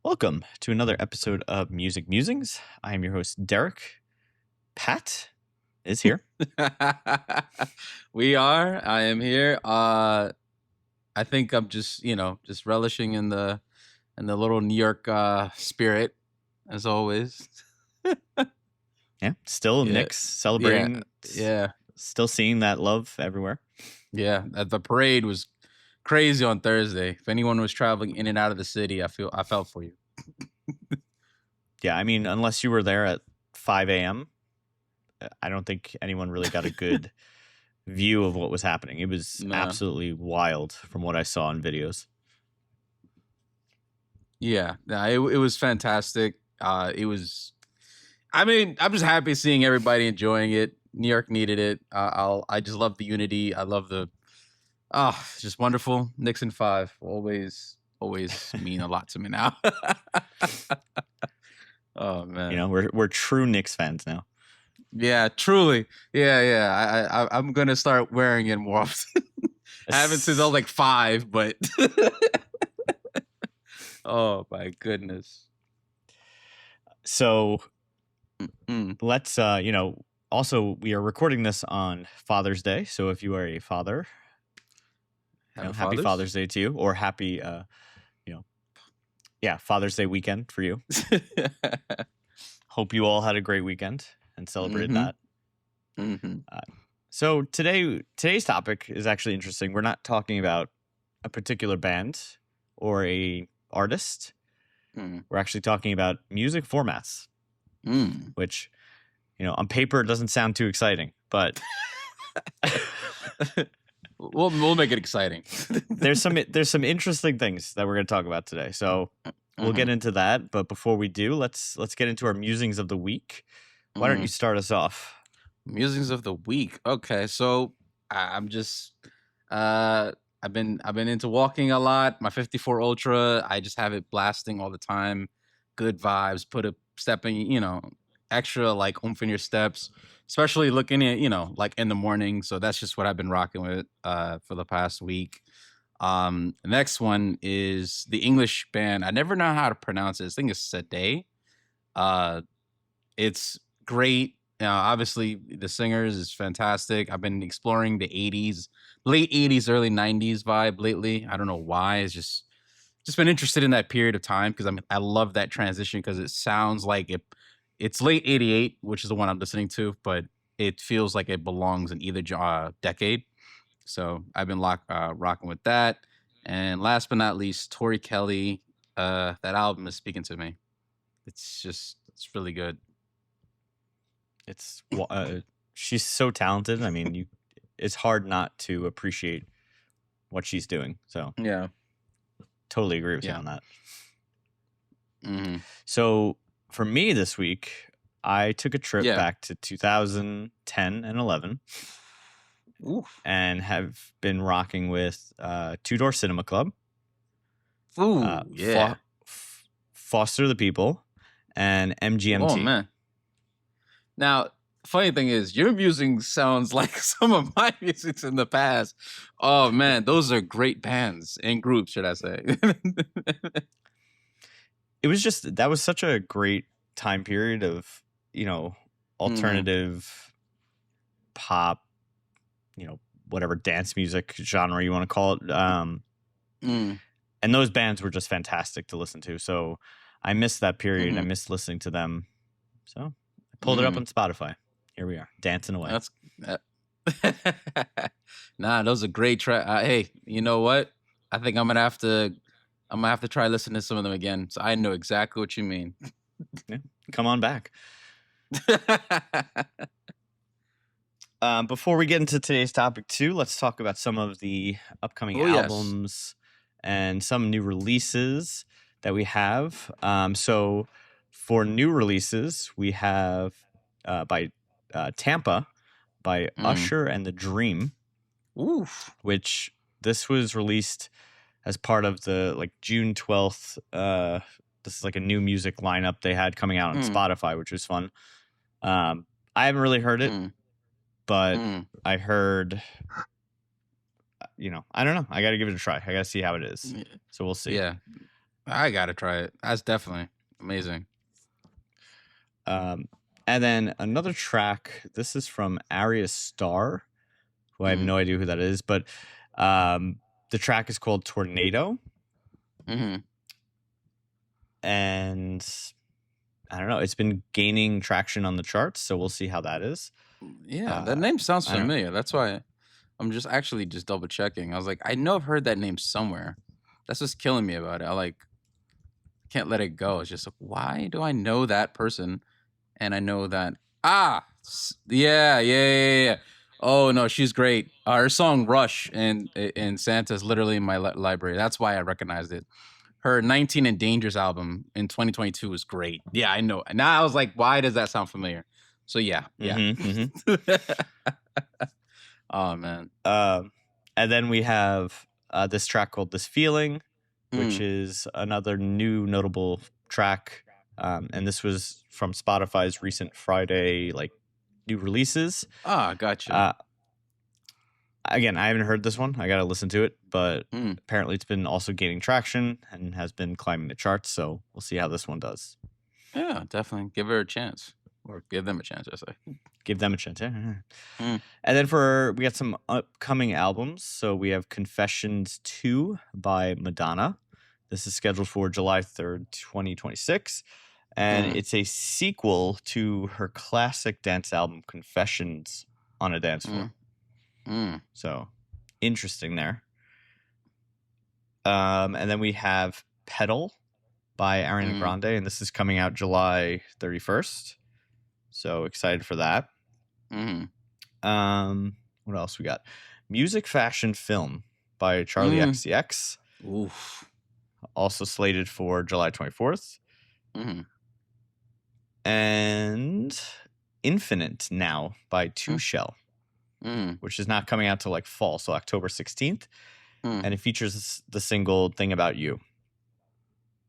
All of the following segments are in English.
Welcome to another episode of Music Musings. I am your host, Derek. Pat is here. I am here. I think I'm just relishing in the little New York spirit as always. Yeah, still Yeah. Knicks celebrating. Yeah. Still seeing that love everywhere. Yeah. The parade was crazy on Thursday. If anyone was traveling in and out of the city, I felt for you. Yeah, I mean, unless you were there at 5 a.m., I don't think anyone really got a good view of what was happening. It was No. absolutely wild from what I saw in videos. Yeah, it was fantastic. I'm just happy seeing everybody enjoying it. New York needed it. I just love the unity. I love it's just wonderful. Knicks in 5 always mean a lot to me now. Oh man, You know, we're true Knicks fans now. Yeah, truly. Yeah. I'm gonna start wearing it more often. I haven't since I was like 5, but oh my goodness. So Mm. let's also we are recording this on Father's Day. So if you are a father, happy Father's Day to you, or happy Father's Day weekend for you. Hope you all had a great weekend and celebrated that. Mm-hmm. So today's topic is actually interesting. We're not talking about a particular band or a artist. We're actually talking about music formats, which, on paper it doesn't sound too exciting, but we'll make it exciting. there's some interesting things that we're going to talk about today. So we'll get into that. But before we do, let's get into our musings of the week. Why don't you start us off? Musings of the week. Okay, so I'm just I've been into walking a lot. My 54 Ultra, I just have it blasting all the time. Good vibes. Put a stepping, extra like oomph in your steps, especially looking at like in the morning. So that's just what I've been rocking with for the past week. The next one is the English band. I never know how to pronounce it. I think it's Sade. It's great. Obviously, the singers is fantastic. I've been exploring the 80s, late 80s, early 90s vibe lately. I don't know why. It's just been interested in that period of time because I love that transition because it sounds like it's late 88, which is the one I'm listening to, but it feels like it belongs in either decade. So I've been rocking with that. And last but not least, Tori Kelly. That album is speaking to me. It's really good. It's she's so talented. I mean, it's hard not to appreciate what she's doing. So yeah, totally agree with you on that. Mm-hmm. So for me this week, I took a trip back to 2010 and 11. Oof. And have been rocking with Two Door Cinema Club. Ooh, yeah. Foster the People and MGMT. Oh man. Now, funny thing is, your music sounds like some of my musics in the past. Oh man, those are great bands and groups, should I say? It was that was such a great time period of alternative pop, whatever dance music genre you want to call it. And those bands were just fantastic to listen to. So I missed that period. I missed listening to them. So I pulled it up on Spotify. Here we are, dancing away. Nah, those are great tracks. Hey, you know what? I think I'm gonna have to try listening to some of them again. So I know exactly what you mean. Yeah, come on back. Before we get into today's topic too, let's talk about some of the upcoming albums and some new releases that we have. So for new releases, we have by Tampa by Usher and The Dream. Oof. Which this was released as part of the June 12th. This is like a new music lineup they had coming out on Spotify, which was fun. I haven't really heard it. But I heard, I don't know. I got to give it a try. I got to see how it is. So we'll see. Yeah. I gotta try it. That's definitely amazing. And then another track. This is from Arya Star, who I have no idea who that is, but the track is called Tornado. And I don't know. It's been gaining traction on the charts, so we'll see how that is. Yeah, that name sounds familiar. That's why I'm just double checking. I was like, I know I've heard that name somewhere. That's what's killing me about it. I can't let it go. It's just like, why do I know that person? And I know that yeah. Oh no, she's great. Her song "Rush" and Santa's literally in my library. That's why I recognized it. Her 19 and Dangerous album in 2022 was great. Yeah, I know. Now I was like, why does that sound familiar? So yeah. Oh man. And then we have this track called "This Feeling," which is another new notable track. And this was from Spotify's recent Friday new releases. Gotcha. Again, I haven't heard this one. I got to listen to it, but apparently it's been also gaining traction and has been climbing the charts. So we'll see how this one does. Yeah, definitely give her a chance, or give them a chance. I say, give them a chance. Yeah. And then we got some upcoming albums. So we have Confessions 2 by Madonna. This is scheduled for July 3rd, 2026. And it's a sequel to her classic dance album, Confessions on a Dance Floor. So interesting there. And then we have Pedal by Ariana Grande, and this is coming out July 31st. So excited for that. What else we got? Music, Fashion, Film by Charlie XCX. Oof. Also slated for July 24th. And Infinite Now by Two Shell, which is not coming out till fall, so October 16th. And it features the single Thing About You.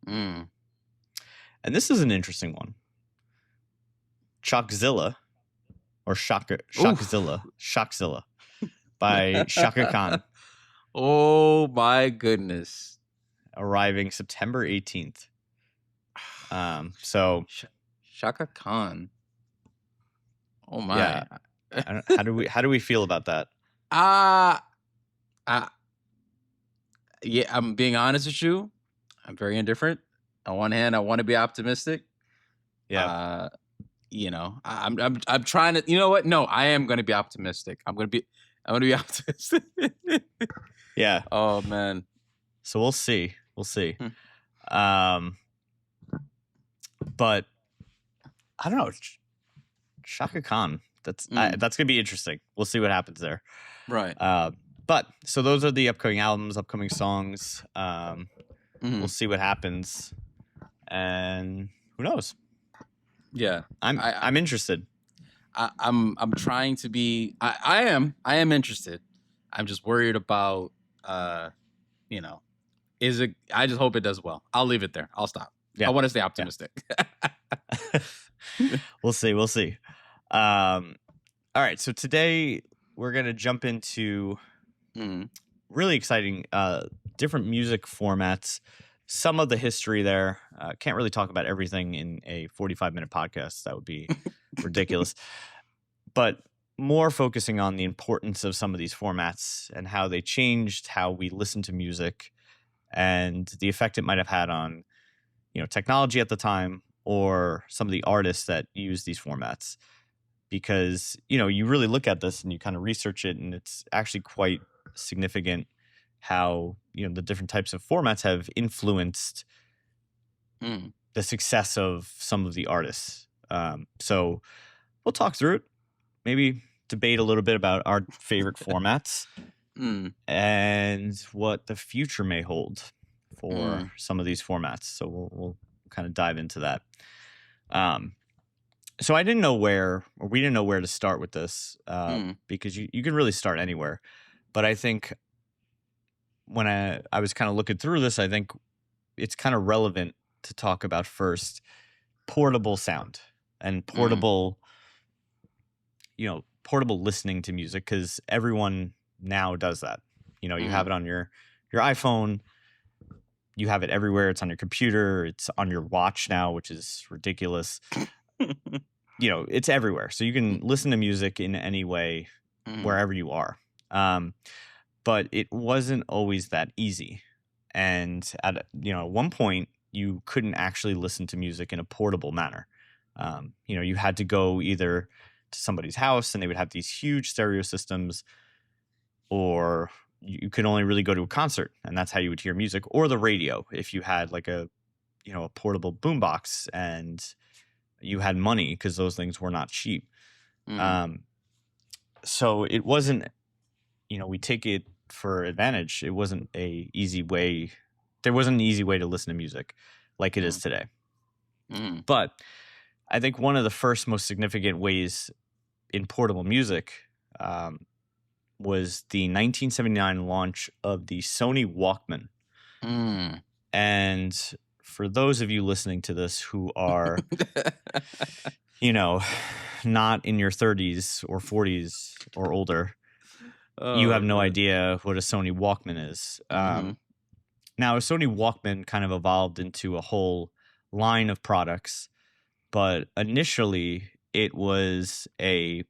And this is an interesting one. Shockzilla, or Shockzilla by Chaka Khan. Oh my goodness. Arriving September 18th. So Chaka Khan. Oh my. Yeah. How do we feel about that? Yeah, I'm being honest with you. I'm very indifferent. On one hand, I want to be optimistic. Yeah. I'm trying to. You know what? No, I am going to be optimistic. I'm going to be optimistic. Yeah. Oh man. So we'll see. But I don't know. Chaka Khan. That's gonna be interesting. We'll see what happens there. Right. But so those are the upcoming albums, upcoming songs. We'll see what happens, and who knows? Yeah, I'm interested. I'm trying to be. I am interested. I'm just worried about. Is it? I just hope it does well. I'll leave it there. I'll stop. Yeah. I want to stay optimistic. Yeah. We'll see. All right. So today we're going to jump into really exciting different music formats. Some of the history there. Can't really talk about everything in a 45-minute podcast. That would be ridiculous. But more focusing on the importance of some of these formats and how they changed how we listen to music and the effect it might have had on, technology at the time or some of the artists that use these formats. Because, you really look at this and you kind of research it, and it's actually quite significant how, the different types of formats have influenced the success of some of the artists. So we'll talk through it, maybe debate a little bit about our favorite formats and what the future may hold for some of these formats. So we'll kind of dive into that. So we didn't know where to start with this because you can really start anywhere. But I think when I was kind of looking through this, I think it's kind of relevant to talk about first portable sound and portable, portable listening to music, because everyone now does that. You have it on your iPhone. you have it everywhere. It's on your computer. It's on your watch now, which is ridiculous. It's everywhere. So you can listen to music in any way, wherever you are. But it wasn't always that easy. And at one point, you couldn't actually listen to music in a portable manner. You had to go either to somebody's house and they would have these huge stereo systems, or you could only really go to a concert and that's how you would hear music, or the radio if you had like a portable boombox and you had money, because those things were not cheap. So it wasn't, we take it for advantage. It wasn't a easy way. There wasn't an easy way to listen to music like it is today. But I think one of the first most significant ways in portable music was the 1979 launch of the Sony Walkman. And for those of you listening to this who are, not in your 30s or 40s or older, you have no idea what a Sony Walkman is. Now, a Sony Walkman kind of evolved into a whole line of products, but initially it was a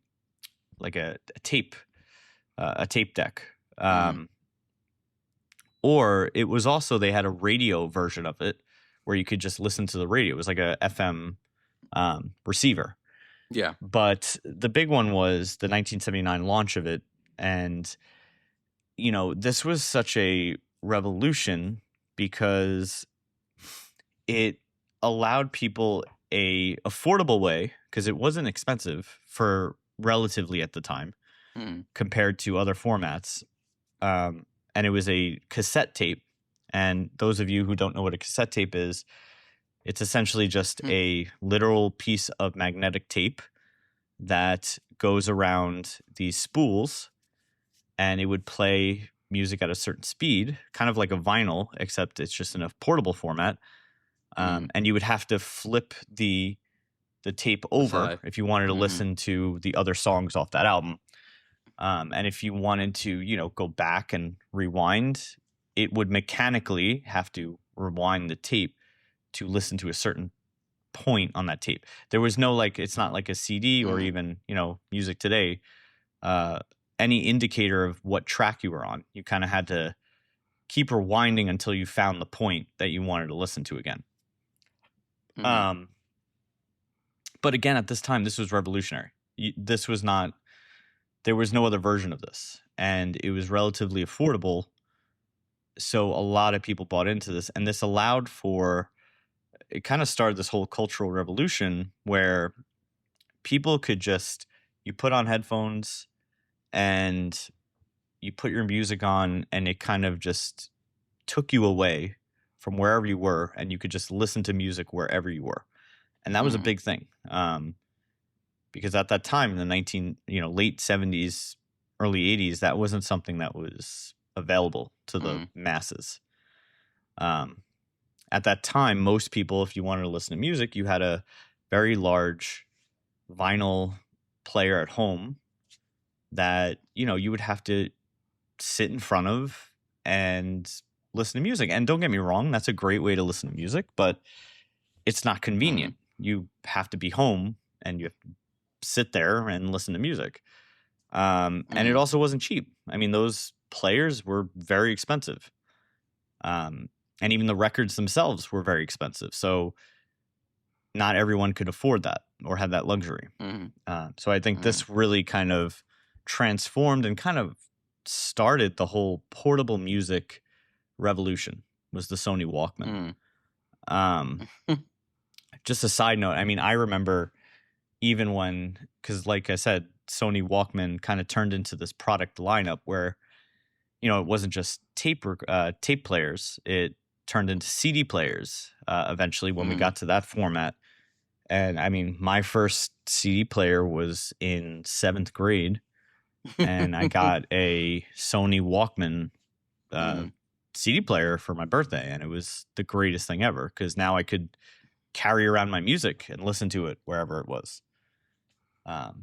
tape deck. Or it was also, they had a radio version of it where you could just listen to the radio. It was like a FM receiver. Yeah. But the big one was the 1979 launch of it. And, this was such a revolution because it allowed people a affordable way, because it wasn't expensive for relatively at the time compared to other formats. And it was a cassette tape. And those of you who don't know what a cassette tape is, it's essentially just a literal piece of magnetic tape that goes around these spools, and it would play music at a certain speed, kind of like a vinyl, except it's just in a portable format. And you would have to flip the tape over if you wanted to listen to the other songs off that album. And if you wanted to, go back and rewind, it would mechanically have to rewind the tape to listen to a certain point on that tape. There was no it's not like a CD or even, music today. Any indicator of what track you were on. You kind of had to keep rewinding until you found the point that you wanted to listen to again. But again, at this time, this was revolutionary. There was no other version of this, and it was relatively affordable. So a lot of people bought into this, and this allowed for, it kind of started this whole cultural revolution where people could just, you put on headphones and you put your music on, and it kind of just took you away from wherever you were, and you could just listen to music wherever you were. And that was a big thing. Because at that time in the late 70s, early 80s, that wasn't something that was available to the masses. At that time, most people, if you wanted to listen to music, you had a very large vinyl player at home that, you would have to sit in front of and listen to music. And don't get me wrong, that's a great way to listen to music, but it's not convenient. You have to be home and you have to sit there and listen to music. And it also wasn't cheap. I mean, those players were very expensive. And even the records themselves were very expensive. So not everyone could afford that or have that luxury. So I think this really kind of transformed and kind of started the whole portable music revolution, was the Sony Walkman. Just a side note, I mean, I remember even when, because like I said, Sony Walkman kind of turned into this product lineup where, it wasn't just tape players. It turned into CD players eventually when we got to that format. And I mean, my first CD player was in 7th grade, and I got a Sony Walkman CD player for my birthday, and it was the greatest thing ever because now I could carry around my music and listen to it wherever it was.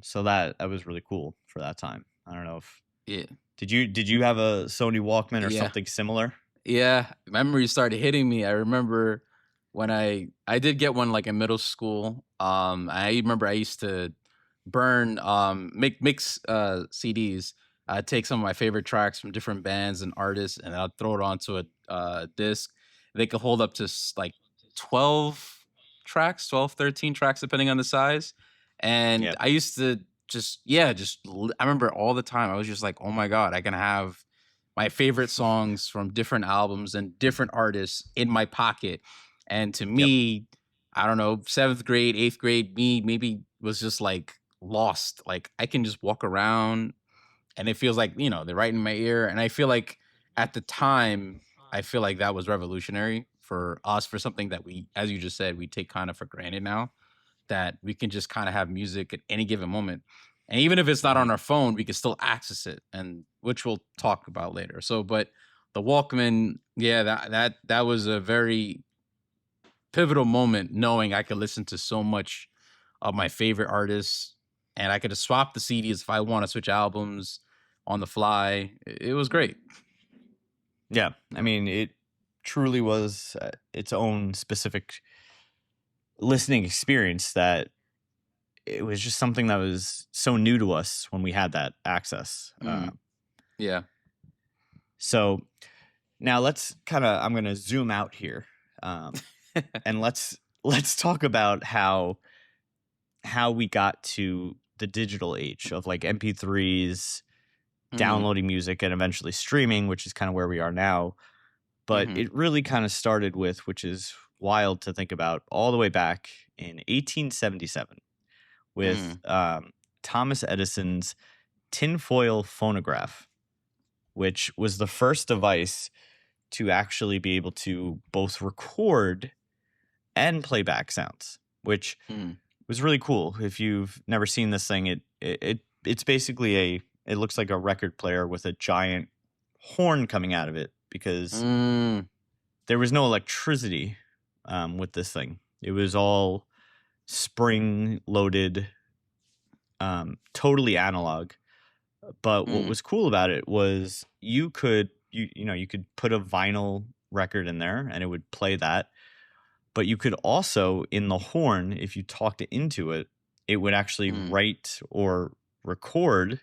So that was really cool for that time. I don't know if did you have a Sony Walkman or something similar? Yeah, memories started hitting me. I remember when I did get one like in middle school. I remember I used to burn make mix CDs. I'd take some of my favorite tracks from different bands and artists, and I'd throw it onto a disc. They could hold up to like 12 tracks, 12, 13 tracks, depending on the size. And Yeah. I used to I remember all the time. I was just like, oh my God, I can have my favorite songs from different albums and different artists in my pocket. And to Yep. me, I don't know, seventh grade, eighth grade, me maybe was just like lost. Like I can just walk around and it feels like, they're right in my ear. And I feel like at the time, I feel like that was revolutionary for us, for something that we, as you just said, we take kind of for granted now, that we can just kind of have music at any given moment. And even if it's not Mhm. on our phone, we can still access it, and which we'll talk about later. So, but the Walkman, yeah, that was a very pivotal moment, knowing I could listen to so much of my favorite artists, and I could just swap the CDs if I want to switch albums on the fly. It was great. Yeah. I mean, it truly was its own specific listening experience that it was just something that was so new to us when we had that access. Yeah. So now let's I'm going to zoom out here, and let's talk about how we got to the digital age of like MP3s, downloading music, and eventually streaming, which is kind of where we are now. But it really kind of started with, which is wild to think about, all the way back in 1877 with Thomas Edison's tinfoil phonograph, which was the first device to actually be able to both record and play back sounds, which was really cool. If you've never seen this thing, it's basically it looks like a record player with a giant horn coming out of it, because there was no electricity with this thing. It was all spring loaded, totally analog. But what was cool about it was you could put a vinyl record in there and it would play that. But you could also, in the horn, if you talked into it, it would actually write or record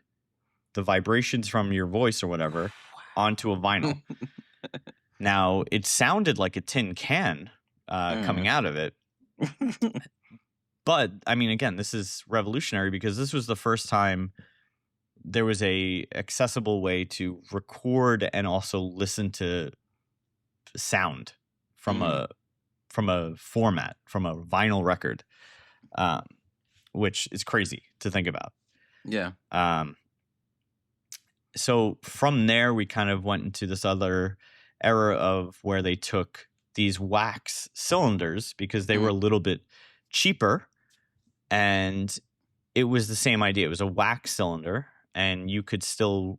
the vibrations from your voice or whatever onto a vinyl. Now, it sounded like a tin can coming out of it. But, I mean, again, this is revolutionary because this was the first time there was a accessible way to record and also listen to sound from a format, from a vinyl record, which is crazy to think about. Yeah. So from there, we kind of went into this other era of where they took these wax cylinders because they were a little bit cheaper, and it was the same idea. It was a wax cylinder, and you could still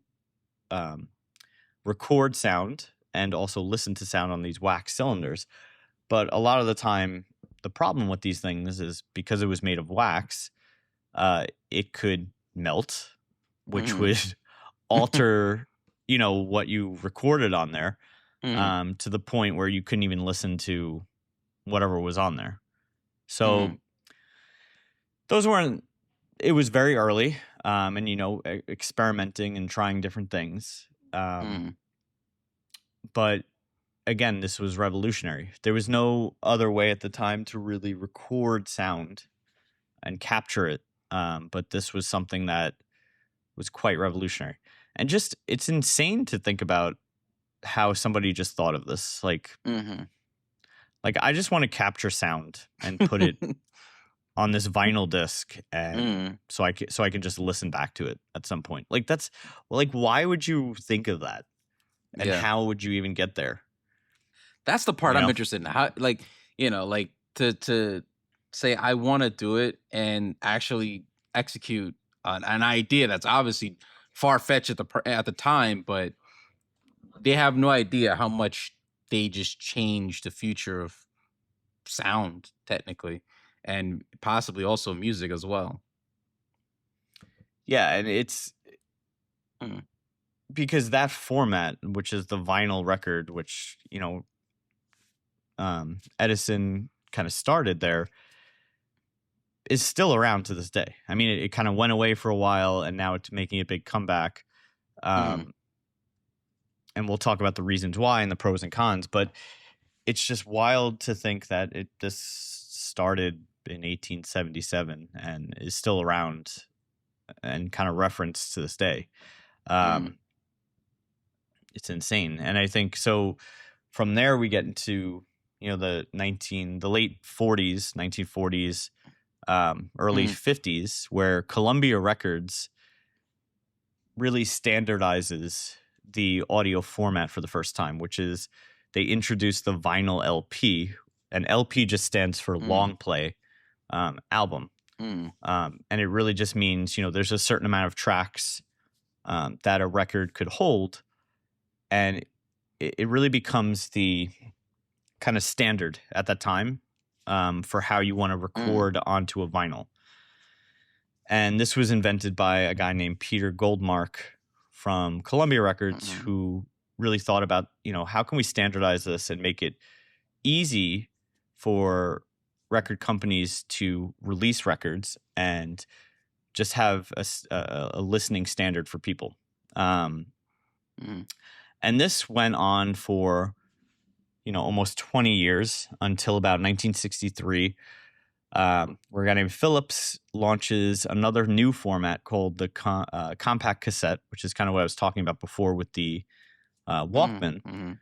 record sound and also listen to sound on these wax cylinders. But a lot of the time, the problem with these things is because it was made of wax, it could melt, which would alter, what you recorded on there, to the point where you couldn't even listen to whatever was on there. So those weren't. It was very early, and experimenting and trying different things. But again, this was revolutionary. There was no other way at the time to really record sound and capture it. But this was something that was quite revolutionary. And just, it's insane to think about how somebody just thought of this. Like I just want to capture sound and put it on this vinyl disc, and so I can just listen back to it at some point. Like why would you think of that? And how would you even get there? That's the part I'm interested in. How, to say I want to do it and actually execute an idea that's obviously far fetched at the time, but they have no idea how much they just changed the future of sound, technically, and possibly also music as well. Yeah, and it's because that format, which is the vinyl record, which, Edison kind of started there, is still around to this day. I mean, it kind of went away for a while, and now it's making a big comeback. And we'll talk about the reasons why and the pros and cons, but it's just wild to think that this started in 1877 and is still around and kind of referenced to this day. It's insane. And I think so from there we get into, the late 40s, 1940s, early 50s, where Columbia Records really standardizes the audio format for the first time, which is they introduced the vinyl LP, and LP just stands for long play album. And it really just means, there's a certain amount of tracks that a record could hold, and it really becomes the kind of standard at that time for how you want to record onto a vinyl. And this was invented by a guy named Peter Goldmark from Columbia Records, who really thought about, how can we standardize this and make it easy for record companies to release records and just have a listening standard for people. And this went on for, almost 20 years until about 1963, where a guy named Philips launches another new format called the compact cassette, which is kind of what I was talking about before with the Walkman.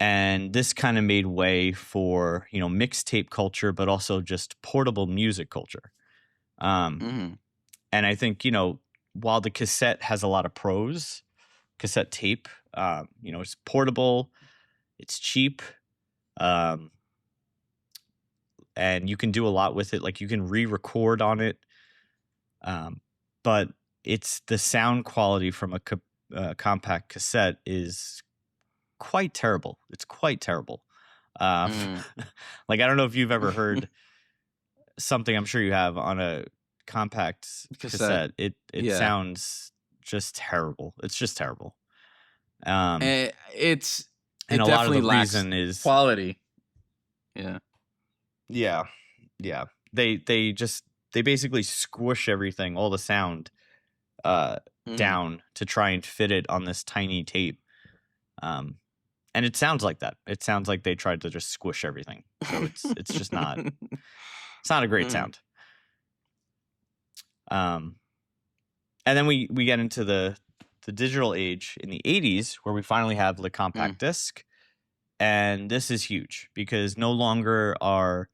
And this kind of made way for, mixtape culture, but also just portable music culture. And I think, while the cassette has a lot of pros, cassette tape, it's portable, it's cheap, and you can do a lot with it. Like you can re-record on it. But it's the sound quality from a compact cassette is quite terrible. It's quite terrible. Like, I don't know if you've ever heard something, I'm sure you have, on a compact cassette. It sounds just terrible. It's just terrible. And a lot of the reason is quality. Yeah. They basically squish everything, all the sound, down to try and fit it on this tiny tape. And it sounds like that. It sounds like they tried to just squish everything. So it's just not. It's not a great sound. And then we get into the digital age in the 80s, where we finally have the compact disc. And this is huge because no longer are,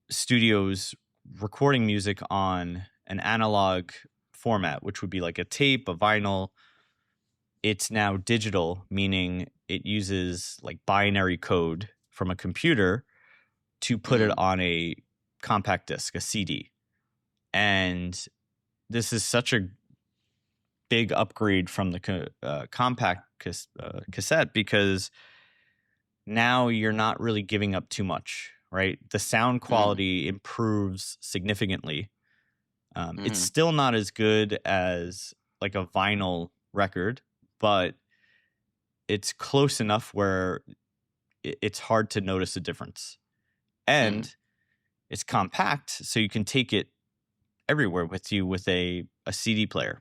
studios recording music on an analog format, which would be like a tape, a vinyl. It's now digital, meaning it uses like binary code from a computer to put it on a compact disc, a CD. And this is such a big upgrade from the compact cassette, because now you're not really giving up too much, right? The sound quality improves significantly. It's still not as good as like a vinyl record, but it's close enough where it's hard to notice a difference. And it's compact, so you can take it everywhere with you with a CD player.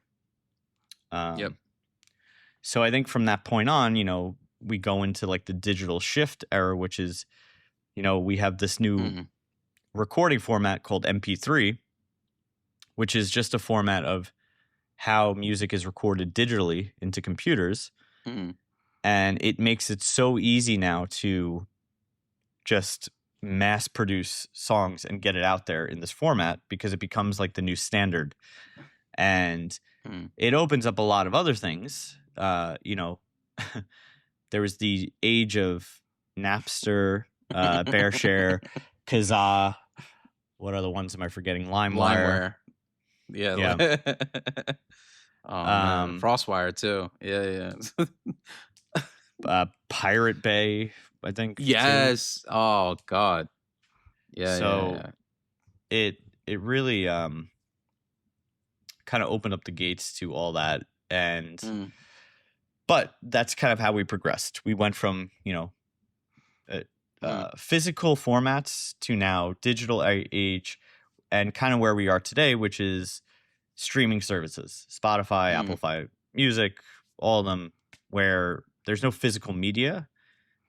So I think from that point on, we go into like the digital shift era, which is, we have this new recording format called MP3, which is just a format of how music is recorded digitally into computers. And it makes it so easy now to just mass produce songs and get it out there in this format, because it becomes like the new standard. And it opens up a lot of other things. There was the age of Napster, BearShare, Kazaa. What other ones am I forgetting? LimeWire. Yeah. Frostwire too. Yeah. Pirate Bay, I think. Yes. Too. Oh God. Yeah. So it really kind of opened up the gates to all that, And Mm. but that's kind of how we progressed. We went from, physical formats to now digital age, and kind of where we are today, which is streaming services, Spotify, Apple Music, all of them, where there's no physical media.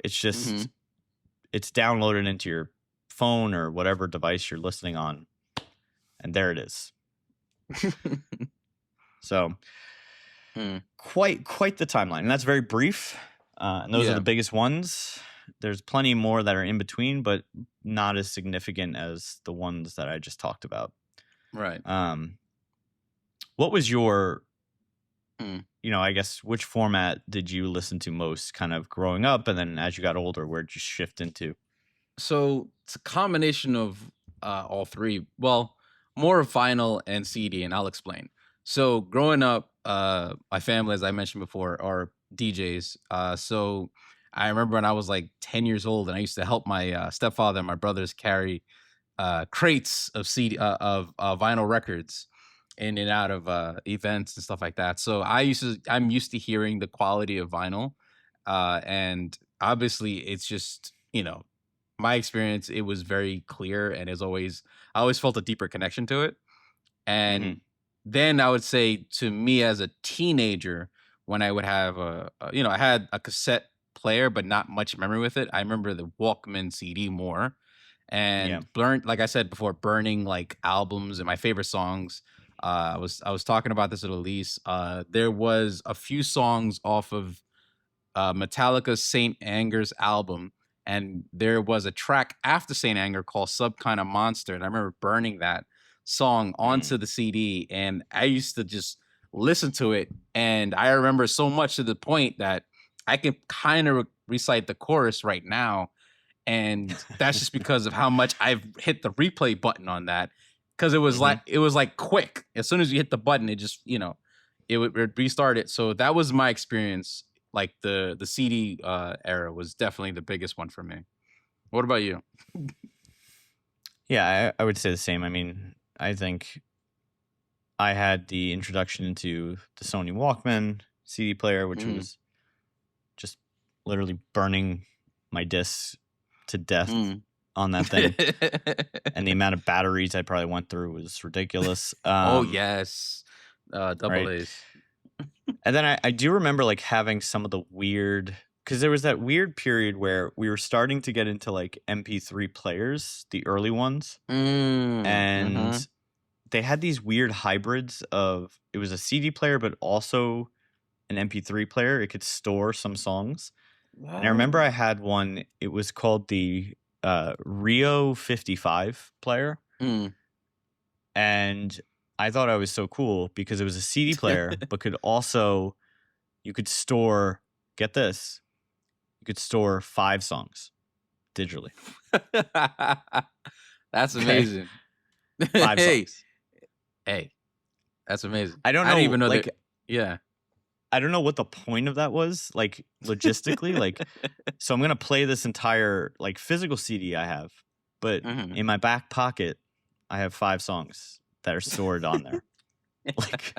It's just it's downloaded into your phone or whatever device you're listening on, and there it is. So quite the timeline, and that's very brief. And those are the biggest ones. There's plenty more that are in between, but not as significant as the ones that I just talked about. Right. What was your, I guess, which format did you listen to most kind of growing up? And then as you got older, where'd you shift into? So it's a combination of all three. Well, more vinyl and CD, and I'll explain. So growing up, my family, as I mentioned before, are DJs. So I remember when I was like 10 years old, and I used to help my stepfather and my brothers carry crates of CD of vinyl records in and out of events and stuff like that. So I'm used to hearing the quality of vinyl, and obviously it's just my experience. It was very clear, and I always felt a deeper connection to it. And then I would say, to me as a teenager, when I would have I had a cassette player, but not much memory with it. I remember the Walkman CD more, and like I said before, burning like albums and my favorite songs. I was talking about this at Elise. There was a few songs off of Metallica's Saint Anger's album, and there was a track after Saint Anger called Sub Kind of Monster, and I remember burning that song onto the CD, and I used to just listen to it, and I remember so much to the point that I can kind of recite the chorus right now, and that's just because of how much I've hit the replay button on that, because it was like quick. As soon as you hit the button, it just it would restart it. So that was my experience. Like the CD era was definitely the biggest one for me. What about you? Yeah, I would say the same. I mean, I think I had the introduction into the Sony Walkman CD player, which was just literally burning my discs to death on that thing. And the amount of batteries I probably went through was ridiculous. Oh, yes. Double A's. And then I do remember like having some of the weird, because there was that weird period where we were starting to get into like MP3 players, the early ones. And they had these weird hybrids of, it was a CD player, but also an MP3 player. It could store some songs. Wow. And I remember I had one, it was called the Rio 55 player. And I thought I was so cool because it was a CD player, but you could store, get this, you could store 5 songs digitally. That's amazing. 5 songs. Hey, that's amazing. I don't know. I didn't even know like, that. Yeah. I don't know what the point of that was, like logistically. Like, so I'm going to play this entire like physical CD I have, but in my back pocket, I have 5 songs that are stored on there. Like,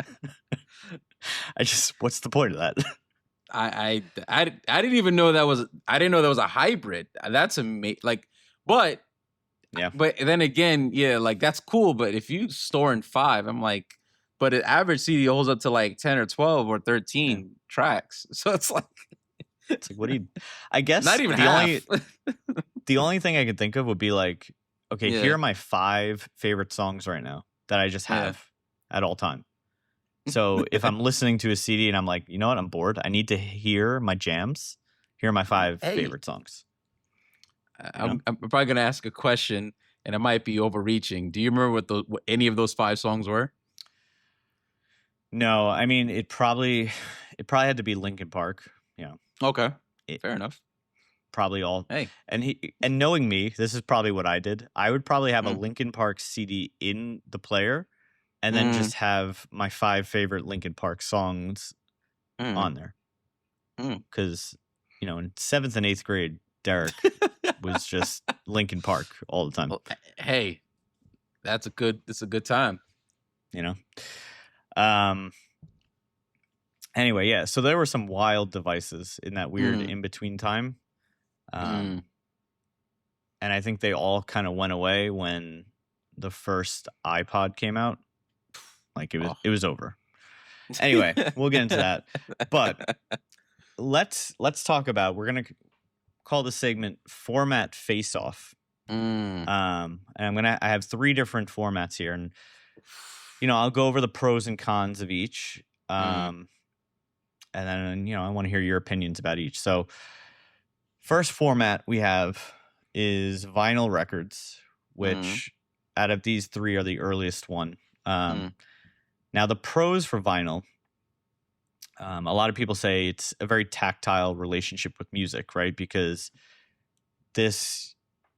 what's the point of that? I didn't even know that was. I didn't know that was a hybrid. That's amazing. Like, but yeah. But then again, yeah, like that's cool. But if you store in 5, I'm like, but an average CD holds up to like 10 or 12 or 13 tracks. So it's like what do you? I guess not even half. The only thing I could think of would be like, okay, here are my 5 favorite songs right now that I just have at all time. So if I'm listening to a CD and I'm like, you know what, I'm bored, I need to hear my jams. Here are my 5 favorite songs. I'm probably gonna ask a question, and it might be overreaching. Do you remember what any of those 5 songs were? No, I mean it probably had to be Linkin Park. Okay, fair enough. Probably all. Hey, and knowing me, this is probably what I did. I would probably have a Linkin Park CD in the player, and then just have my 5 favorite Linkin Park songs on there. Because in 7th and 8th grade, Derek was just Linkin Park all the time. Well, hey, it's a good time. Anyway, yeah. So there were some wild devices in that weird in between time, and I think they all kind of went away when the first iPod came out. Like it was over. Anyway, we'll get into that. But let's talk about. We're gonna call the segment Format Face Off. And I have 3 different formats here, and I'll go over the pros and cons of each. And then I want to hear your opinions about each. So first format we have is vinyl records, which out of these 3 are the earliest one. Now the pros for vinyl, a lot of people say it's a very tactile relationship with music, right? Because this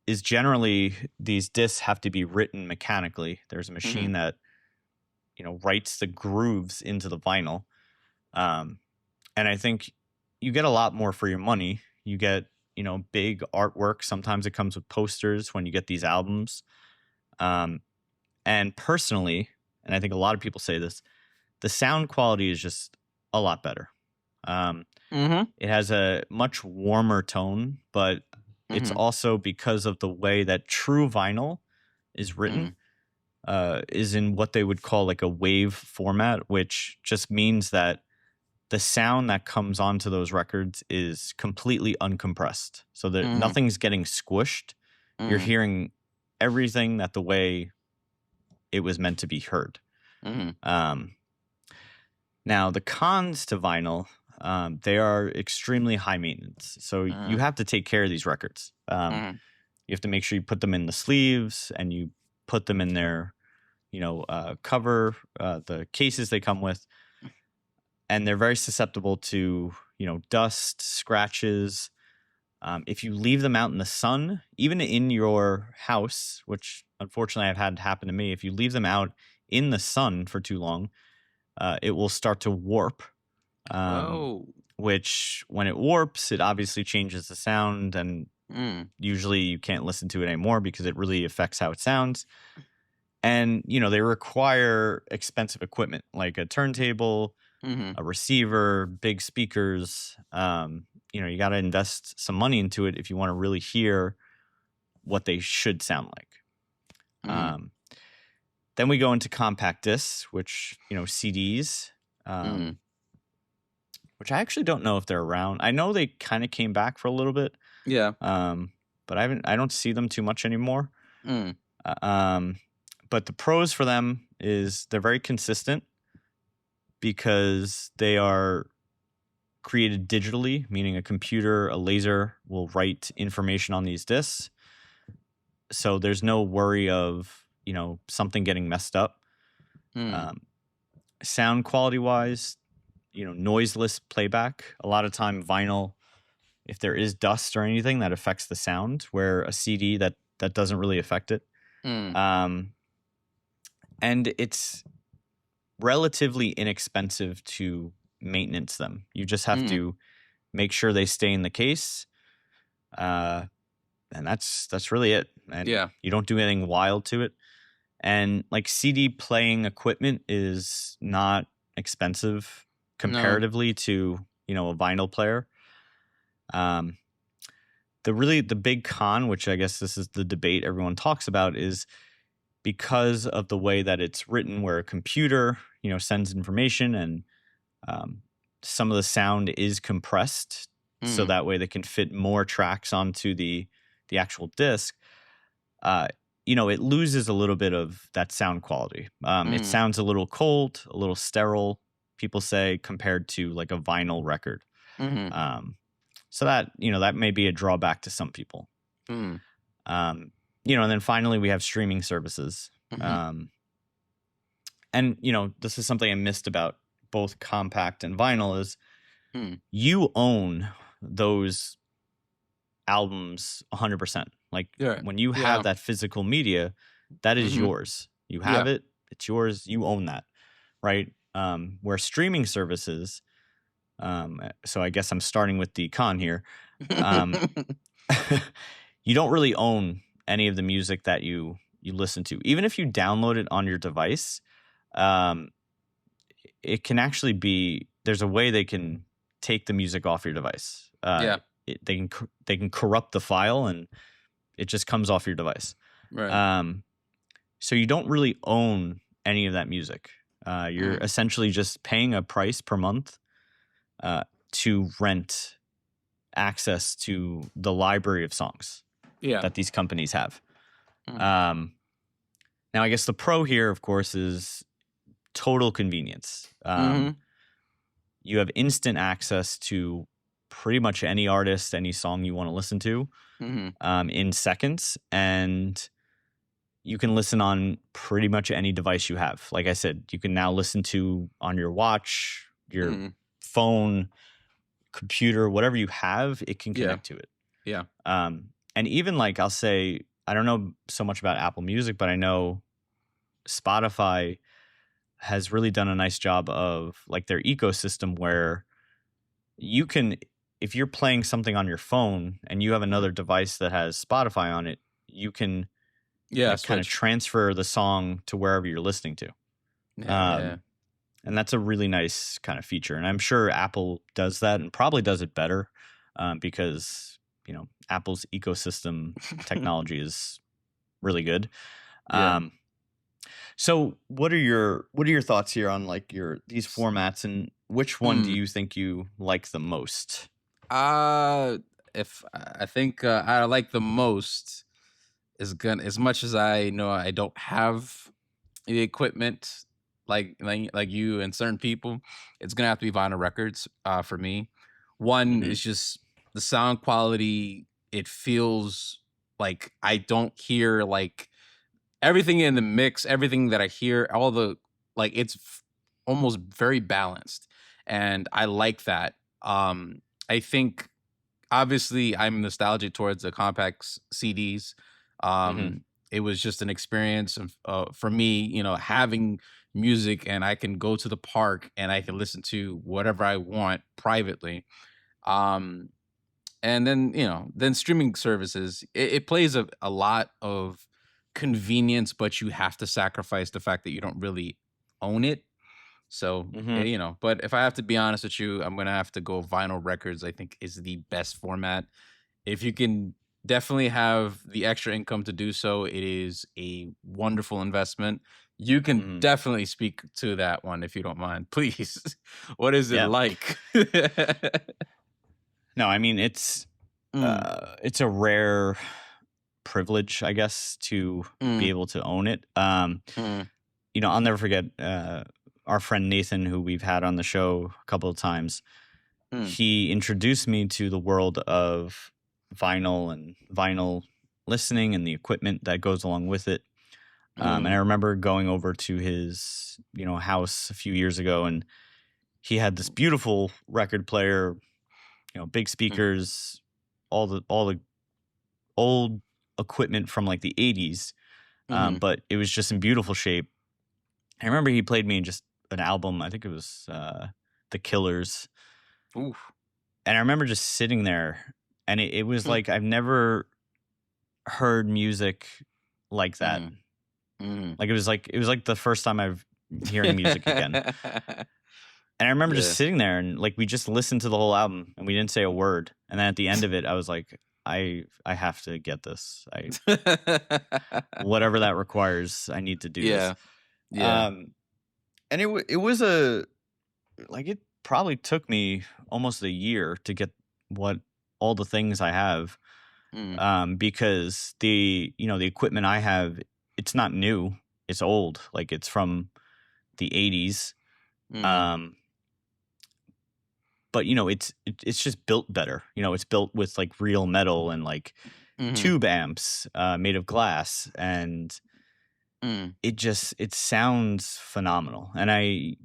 is generally, these discs have to be written mechanically. There's a machine that writes the grooves into the vinyl. And I think you get a lot more for your money. You get, big artwork. Sometimes it comes with posters when you get these albums. And personally, and I think a lot of people say this, the sound quality is just a lot better. It has a much warmer tone, but it's also because of the way that true vinyl is written, is in what they would call like a wave format, which just means that the sound that comes onto those records is completely uncompressed. So that nothing's getting squished. You're hearing everything that the way it was meant to be heard. Now, the cons to vinyl, they are extremely high maintenance. So you have to take care of these records. You have to make sure you put them in the sleeves and you put them in their, cover, the cases they come with. And they're very susceptible to, dust, scratches. If you leave them out in the sun, even in your house, which unfortunately I've had happen to me, if you leave them out in the sun for too long, it will start to warp. Which, when it warps, it obviously changes the sound, and usually you can't listen to it anymore because it really affects how it sounds. And, they require expensive equipment like a turntable, a receiver, big speakers. You got to invest some money into it if you want to really hear what they should sound like. Then we go into compact discs, which, CDs, which I actually don't know if they're around. I know they kind of came back for a little bit. Yeah. But I don't see them too much anymore. But the pros for them is they're very consistent because they are created digitally, meaning a computer, a laser will write information on these discs. So there's no worry of, something getting messed up. Sound quality wise, noiseless playback. A lot of time vinyl, if there is dust or anything, that affects the sound, where a CD that doesn't really affect it. And it's relatively inexpensive to maintenance them. You just have to make sure they stay in the case. And that's really it. And you don't do anything wild to it. And like CD playing equipment is not expensive comparatively to, a vinyl player. The big con, which I guess this is the debate everyone talks about, is because of the way that it's written, where a computer, sends information and some of the sound is compressed so that way they can fit more tracks onto the actual disc. It loses a little bit of that sound quality. It sounds a little cold, a little sterile, people say, compared to like a vinyl record. So that, that may be a drawback to some people. And then finally we have streaming services. And, this is something I missed about both compact and vinyl is you own those albums 100%. Like when you have that physical media, that is yours. You have it. It's yours. You own that. Right. Where streaming services, so I guess I'm starting with the con here. You don't really own any of the music that you listen to. Even if you download it on your device, it can actually be, there's a way they can take the music off your device. They can corrupt the file and it just comes off your device. Right. So you don't really own any of that music. You're essentially just paying a price per month to rent access to the library of songs that these companies have. Now, I guess the pro here, of course, is total convenience. You have instant access to pretty much any artist, any song you want to listen to in seconds. And you can listen on pretty much any device you have. Like I said, you can now listen to on your watch, your phone, computer, whatever you have, it can connect to it. Yeah. And even like I'll say, I don't know so much about Apple Music, but I know Spotify has really done a nice job of like their ecosystem where you can, if you're playing something on your phone and you have another device that has Spotify on it, you can kind of transfer the song to wherever you're listening to. And that's a really nice kind of feature. And I'm sure Apple does that and probably does it better because, you know, Apple's ecosystem technology is really good. So what are your thoughts here on like these formats, and which one do you think you like the most? If I think I like the most is gonna, as much as I know I don't have the equipment like you and certain people, it's gonna have to be vinyl records for me. One is just the sound quality. It feels like I don't hear like everything in the mix, everything that I hear, all the like it's almost very balanced, and I like that. I think obviously I'm nostalgic towards the compact CDs. It was just an experience of for me, you know, having music and I can go to the park and I can listen to whatever I want privately. And then, you know, then streaming services, it plays a lot of convenience, but you have to sacrifice the fact that you don't really own it. So, you know, but if I have to be honest with you, I'm going to have to go vinyl records, I think is the best format. If you can definitely have the extra income to do so, it is a wonderful investment. You can definitely speak to that one if you don't mind, please. What is it like? No, I mean, it's a rare privilege, I guess, to be able to own it. You know, I'll never forget our friend Nathan, who we've had on the show a couple of times. He introduced me to the world of vinyl and vinyl listening and the equipment that goes along with it. And I remember going over to his, you know, house a few years ago, and he had this beautiful record player, you know, big speakers, all the old equipment from like the 80s, but it was just in beautiful shape. I remember he played me just an album, I think it was The Killers. Oof. And I remember just sitting there, and it was like I've never heard music like that. Like it was like the first time I've hearing music again. And I remember just sitting there and like we just listened to the whole album and we didn't say a word. And then at the end of it, I was like, I have to get this. Whatever that requires, I need to do this. Yeah. And it was it probably took me almost a year to get all the things I have. Because the equipment I have, it's not new. It's old. Like it's from the 80s. But you know, it's just built better. You know, it's built with like real metal and like tube amps made of glass, and it sounds phenomenal. And I,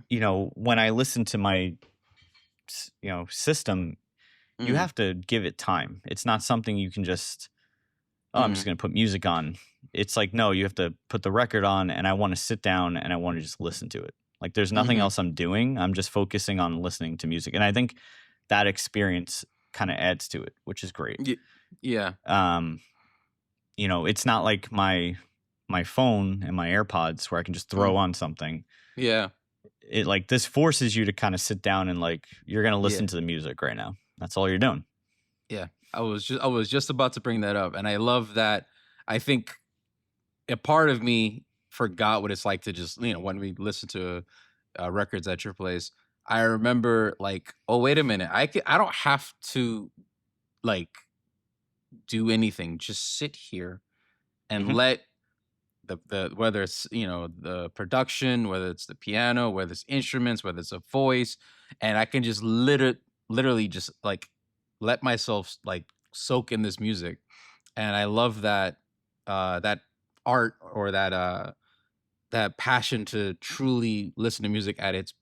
you know, when I listen to my, you know, system, you have to give it time. It's not something you can just, I'm just going to put music on. It's like, no, you have to put the record on, and I want to sit down and I want to just listen to it. Like there's nothing else I'm doing. I'm just focusing on listening to music. And I think that experience kind of adds to it, which is great. Yeah. You know, it's not like my phone and my AirPods where I can just throw on something. Yeah. it like this forces you to kind of sit down and like you're gonna listen Yeah. to the music right now. That's all you're doing. Yeah. I was just about to bring that up. And I love that. I think a part of me forgot what it's like to just, when we listen to records at your place, I remember like, oh, wait a minute. I don't have to like do anything. Just sit here and Hmm. let the whether it's the production, whether it's the piano, whether it's instruments, whether it's a voice, and I can just literally just like let myself like soak in this music. And I love that that art, or that passion to truly listen to music at its,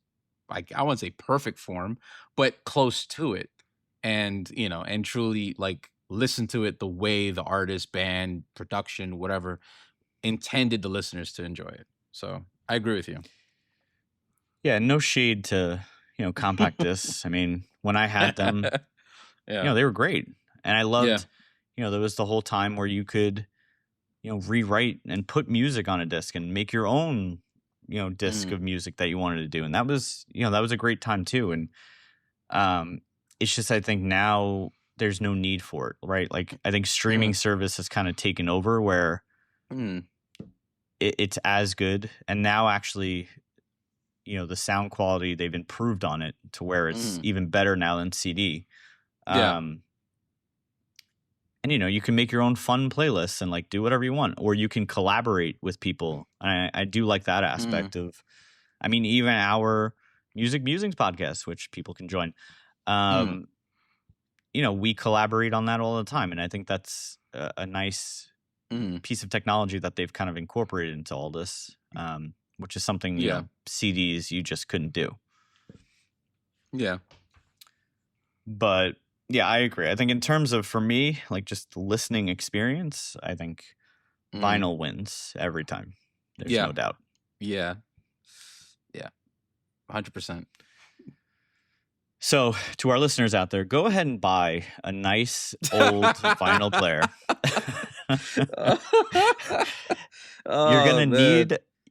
like, I wouldn't say perfect form, but close to it. And and truly like listen to it the way the artist, band, production, whatever, intended the listeners to enjoy it. So I agree with you. Yeah, no shade to compact discs. I mean, when I had them, Yeah. they were great, and I Yeah. loved. There was the whole time where you could rewrite and put music on a disc and make your own disc Mm. of music that you wanted to do, and that was that was a great time too. And it's just, I think now there's no need for it, right? Like, I think streaming service has kind of taken over where Mm. it's as good, and now actually the sound quality, they've improved on it to where it's even better now than CD. Yeah. And you can make your own fun playlists and like do whatever you want, or you can collaborate with people. I do like that aspect of, I mean, even our Music Musings podcast, which people can join. We collaborate on that all the time, and I think that's a nice piece of technology that they've kind of incorporated into all this, which is something CDs you just couldn't do. Yeah. But yeah, I agree. I think in terms of, for me, like just listening experience, I think vinyl wins every time. There's no doubt. Yeah. Yeah. 100%. So to our listeners out there, go ahead and buy a nice old vinyl player.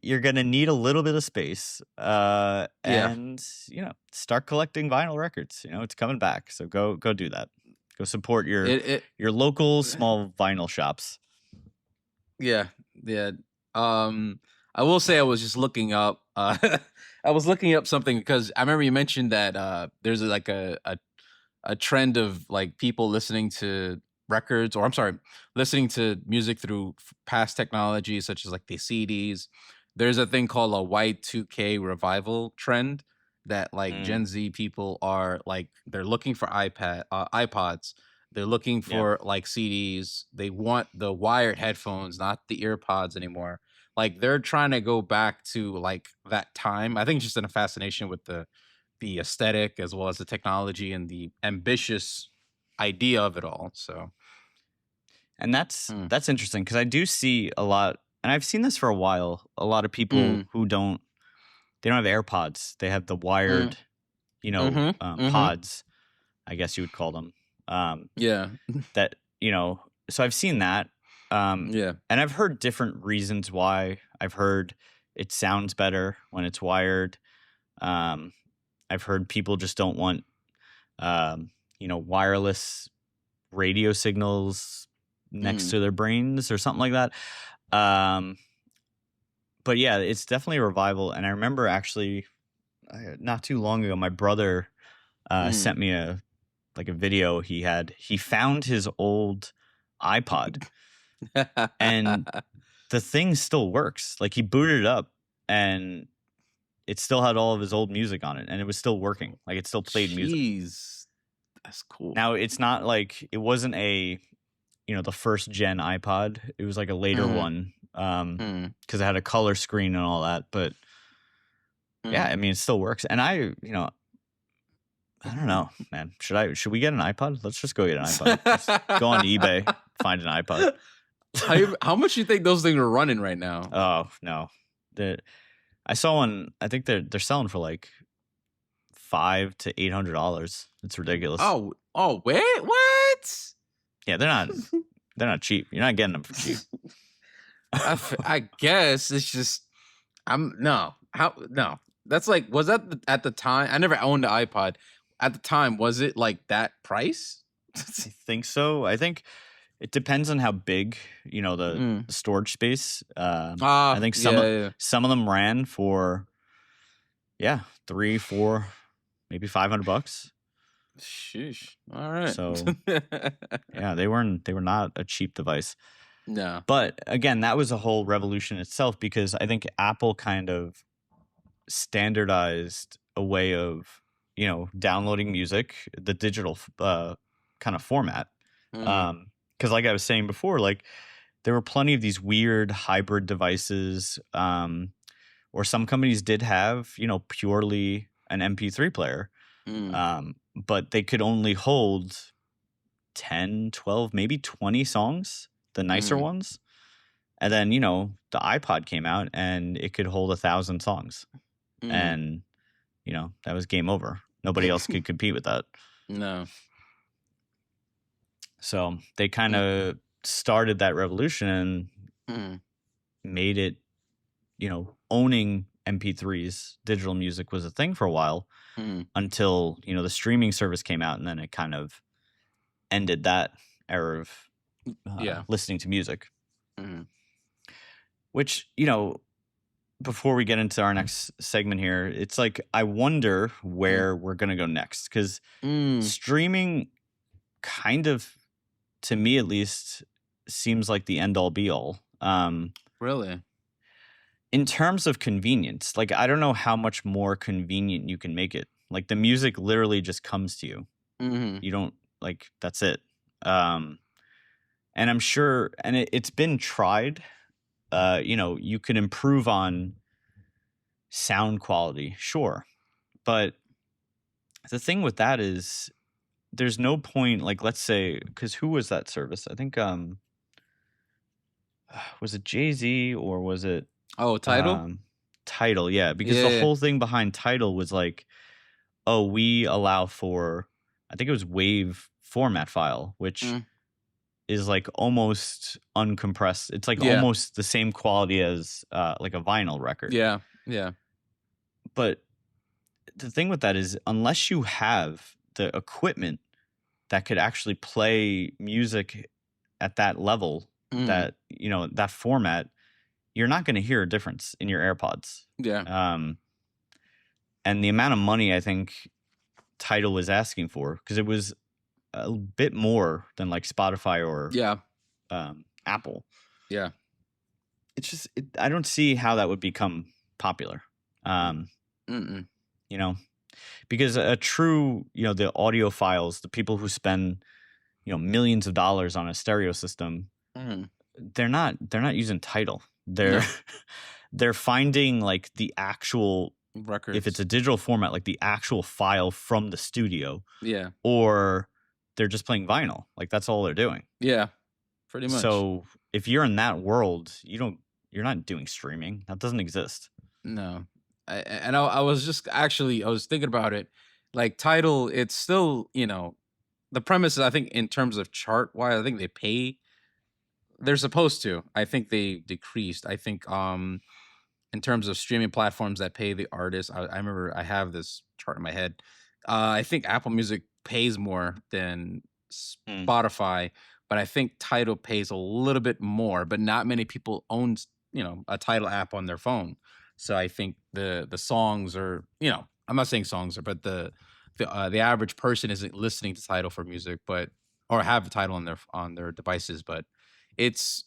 You're gonna need a little bit of space, and start collecting vinyl records. It's coming back, so go do that. Go support your local small vinyl shops. Yeah. I will say I was just looking up. I was looking up something because I remember you mentioned that there's like a trend of like people listening to records, or I'm sorry, listening to music through past technologies such as like the CDs. There's a thing called a Y2K revival trend that like Gen Z people are like, they're looking for iPods. They're looking for like CDs. They want the wired headphones, not the earpods anymore. Like they're trying to go back to like that time. I think it's just in a fascination with the aesthetic as well as the technology and the ambitious idea of it all. So, and that's interesting because I do see a lot, and I've seen this for a while. A lot of people who don't have AirPods. They have the wired, pods, I guess you would call them. That so I've seen that. And I've heard different reasons why. I've heard it sounds better when it's wired. I've heard people just don't want, wireless radio signals next to their brains or something like that. But yeah, it's definitely a revival. And I remember actually not too long ago, my brother sent me a video he found his old iPod and the thing still works. Like he booted it up and it still had all of his old music on it and it was still working. Like it still played music. That's cool. Now it's not like, it wasn't a, the first gen iPod. It was like a later one. Cause it had a color screen and all that, but yeah, I mean, it still works. And I don't know, man. Should we get an iPod? Let's just go get an iPod. Just go on eBay, find an iPod. How much do you think those things are running right now? Oh no, I saw one. I think they're selling for like $500 to $800. It's ridiculous. Oh wait, what? Yeah, they're not cheap. You're not getting them for cheap. I guess it's just no. That's like, was that at the time? I never owned an iPod. At the time, was it like that price? I think so. I think it depends on how big, the storage space. I think some of them ran for, 3, 4, maybe $500. Sheesh. All right. So yeah, they were not a cheap device. No. But again, that was a whole revolution itself, because I think Apple kind of standardized a way of, downloading music, the digital kind of format. Because like I was saying before, like there were plenty of these weird hybrid devices, or some companies did have, purely an MP3 player, but they could only hold 10, 12, maybe 20 songs, the nicer ones. And then, the iPod came out and it could hold 1,000 songs. And, that was game over. Nobody else could compete with that. No. So they kind of started that revolution and made it, owning MP3s, digital music, was a thing for a while, until, the streaming service came out, and then it kind of ended that era of listening to music. Which, before we get into our next segment here, it's like, I wonder where we're going to go next, because streaming kind of, to me at least, seems like the end all be all. Really? In terms of convenience, like, I don't know how much more convenient you can make it. Like, the music literally just comes to you. You don't, like, that's it. And I'm sure, and it's been tried, you could improve on sound quality, sure. But the thing with that is, there's no point, like, let's say, because who was that service? I think, was it Jay-Z or was it? Oh, Tidal? Tidal, yeah. Because the whole thing behind Tidal was like, oh, we allow for, I think it was WAV format file, which is like almost uncompressed. It's like almost the same quality as like a vinyl record. Yeah, yeah. But the thing with that is, unless you have the equipment that could actually play music at that level, that, that format, you're not going to hear a difference in your AirPods. Yeah. And the amount of money I think Tidal was asking for, because it was a bit more than like Spotify or Apple. Yeah. It's just, I don't see how that would become popular. Because a true, the audiophiles, the people who spend, millions of dollars on a stereo system, they're not using Tidal. They're finding like the actual records. If it's a digital format, like the actual file from the studio. Yeah. Or they're just playing vinyl. Like, that's all they're doing. Yeah. Pretty much. So if you're in that world, you're not doing streaming. That doesn't exist. No. I was just actually, I was thinking about it. Like, Tidal, it's still, the premise is, I think, in terms of chart wise, I think they pay. They're supposed to. I think they decreased. I think in terms of streaming platforms that pay the artists, I remember I have this chart in my head. I think Apple Music pays more than Spotify, but I think Tidal pays a little bit more. But not many people own, a Tidal app on their phone. So I think the songs are, I'm not saying songs are, but the average person isn't listening to Tidal for music, or have a Tidal on their devices. But it's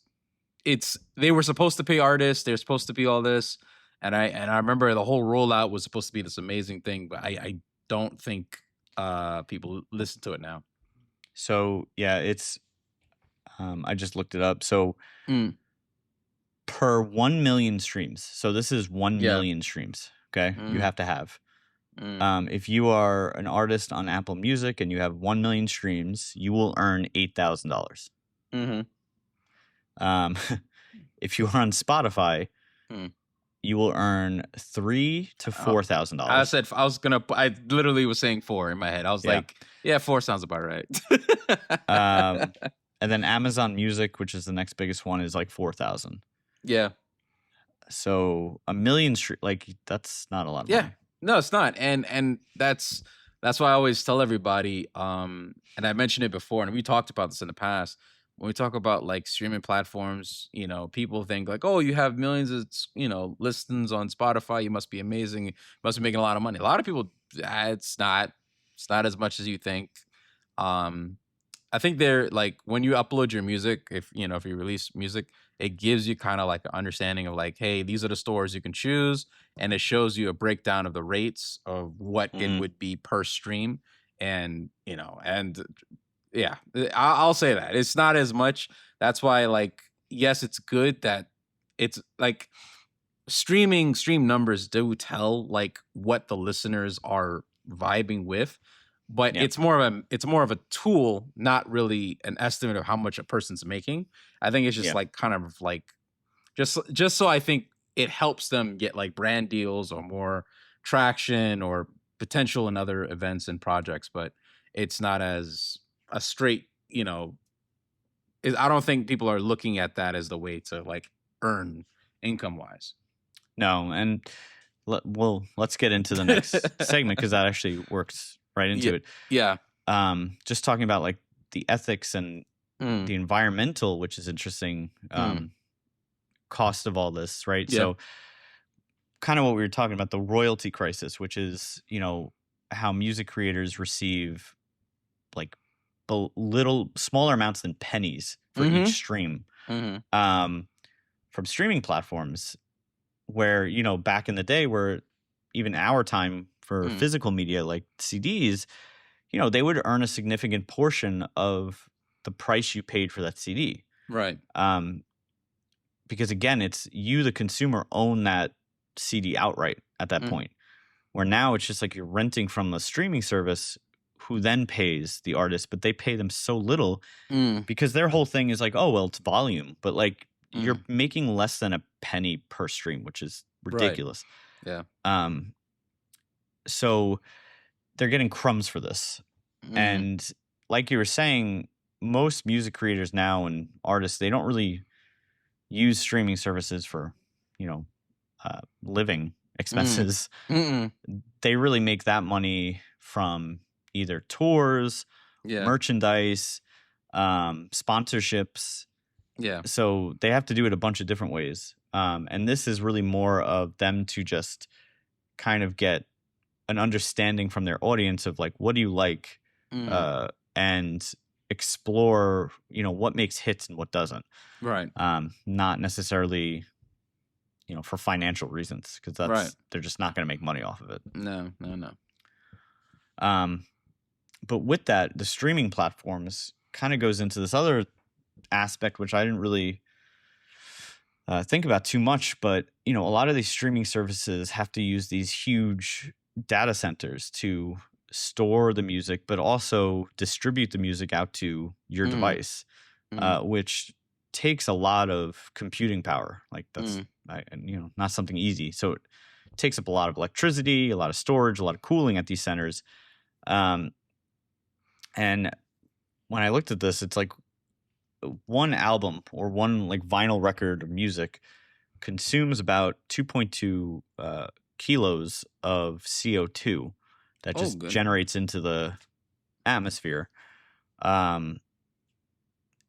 they were supposed to pay artists. They're supposed to be all this, and I remember the whole rollout was supposed to be this amazing thing, but I don't think people listen to it now. So yeah, it's I just looked it up. So per 1 million streams. So this is 1 million streams. Okay, you have to have. If you are an artist on Apple Music and you have 1 million streams, you will earn $8,000. If you are on Spotify, you will earn $3,000 to $4,000. I literally was saying 4 in my head. I was like, 4 sounds about right. And then Amazon Music, which is the next biggest one, is like 4,000. Yeah. So a million like that's not a lot of Yeah. money. No, it's not. And that's why I always tell everybody, and I mentioned it before, and we talked about this in the past. When we talk about like streaming platforms, people think like, oh, you have millions of listens on Spotify, you must be amazing, you must be making a lot of money. A lot of people, it's not as much as you think. Um, I think they're like when you upload your music, if you release music, it gives you kind of like an understanding of like, hey, these are the stores you can choose, and it shows you a breakdown of the rates of what it Mm, would be per stream, and yeah, I'll say that it's not as much. That's why, like, yes, it's good that it's like stream numbers do tell like what the listeners are vibing with, but yeah, it's more of a tool, not really an estimate of how much a person's making. I think it's just yeah. like kind of like just so I think it helps them get like brand deals or more traction or potential in other events and projects, but it's not as a straight, I don't think people are looking at that as the way to like earn income wise. No, and let's get into the next segment because that actually works right into Yeah. it. Yeah. Just talking about like the ethics and Mm. the environmental, which is interesting, cost of all this, right? Yeah. So, kind of what we were talking about, the royalty crisis, which is how music creators receive like little smaller amounts than pennies for each Mhm. stream Mhm. from streaming platforms, where back in the day, where even our time for Mm. physical media like CDs, they would earn a significant portion of the price you paid for that CD. Right. Because again, it's you, the consumer, own that CD outright at that Mm. point. Where now it's just like you're renting from a streaming service who then pays the artist, but they pay them so little Mm. because their whole thing is like, oh, well, it's volume. But like you're Mm. making less than a penny per stream, which is Right. ridiculous. Yeah. So they're getting crumbs for this. Mm. And like you were saying, most music creators now and artists, they don't really use streaming services for, living Mm. expenses. Mm. They really make that money from either tours, Yeah. merchandise, sponsorships. Yeah. So they have to do it a bunch of different ways. And this is really more of them to just kind of get an understanding from their audience of like, what do you like? Mm. And explore, what makes hits and what doesn't. Right. Not necessarily, for financial reasons, because Right. they're just not going to make money off of it. No. No. But with that, the streaming platforms kind of goes into this other aspect, which I didn't really think about too much. But a lot of these streaming services have to use these huge data centers to store the music, but also distribute the music out to your Mm. device, which takes a lot of computing power. Like that's not something easy. So it takes up a lot of electricity, a lot of storage, a lot of cooling at these centers. And when I looked at this, it's like one album or one like vinyl record of music consumes about 2.2 kilos of CO2 that just generates into the atmosphere. And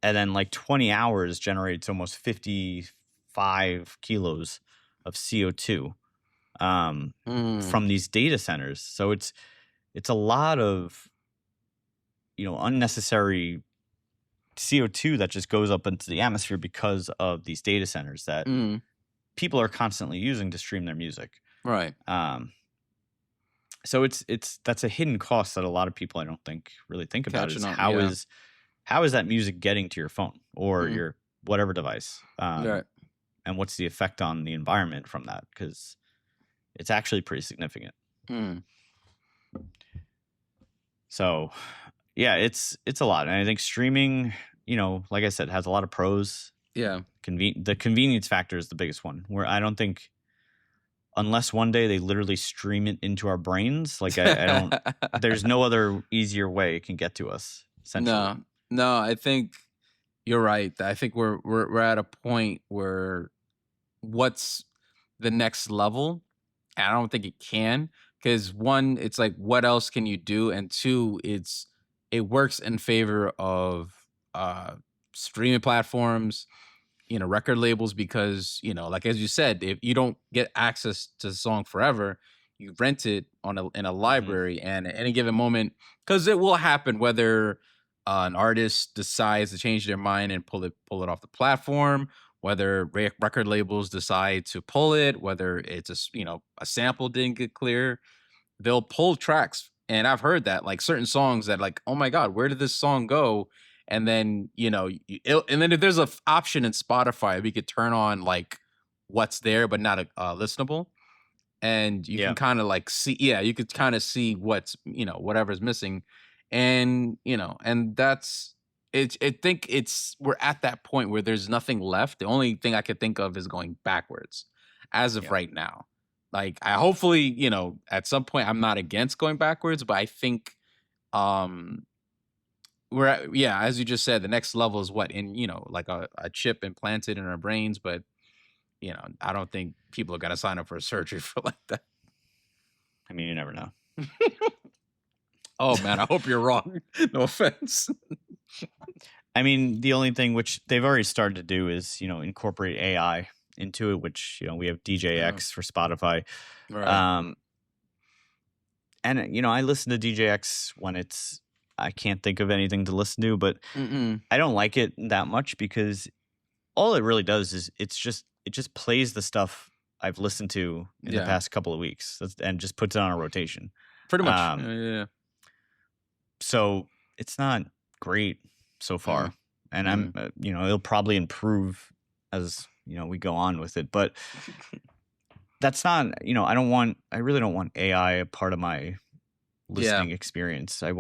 then like 20 hours generates almost 55 kilos of CO2 from these data centers. So it's a lot of unnecessary CO2 that just goes up into the atmosphere because of these data centers that people are constantly using to stream their music. Right. So that's a hidden cost that a lot of people I don't think really think about is how is that music getting to your phone or your whatever device, Right. and what's the effect on the environment from that, because it's actually pretty significant. So yeah, it's a lot, and I think streaming, like I said, has a lot of pros. Yeah. The convenience factor is the biggest one, where I don't think, unless one day they literally stream it into our brains, like I don't, there's no other easier way it can get to us, essentially. No, I think you're right. I think we're at a point where the next level. And I don't think it can, because one, it's like, what else can you do? And two, it works in favor of uh streaming platforms, record labels, because, like as you said, if you don't get access to the song forever, you rent it in a Hmm. library, and at any given moment, because it will happen, whether an artist decides to change their mind and pull it off the platform, whether record labels decide to pull it, whether it's a sample didn't get clear, they'll pull tracks. And I've heard that, like, certain songs that, like, oh my god, where did this song go? And then, and then if there's a option in Spotify, we could turn on like what's there but not listenable, and you can Yeah. kind of like see, yeah, you could kind of see what's, whatever's missing. And and that's it. I think we're at that point where there's nothing left. The only thing I could think of is going backwards as of Yeah. right now. Like, I hopefully, at some point, I'm not against going backwards, but I think um we're at, yeah, as you just said, the next level is what, in, like a chip implanted in our brains. But I don't think people are gonna sign up for a surgery for like that. I mean, you never know. Oh man, I hope you're wrong. No offense. I mean, the only thing which they've already started to do is, incorporate AI into it, which, we have DJX for Spotify. Right. And, I listen to DJX when I can't think of anything to listen to, but I don't like it that much, because all it really does is it just plays the stuff I've listened to in the past couple of weeks, and just puts it on a rotation. Pretty much. Yeah. So it's not great so far. And I'm, it'll probably improve as, we go on with it. But that's not, I really don't want AI a part of my listening experience. I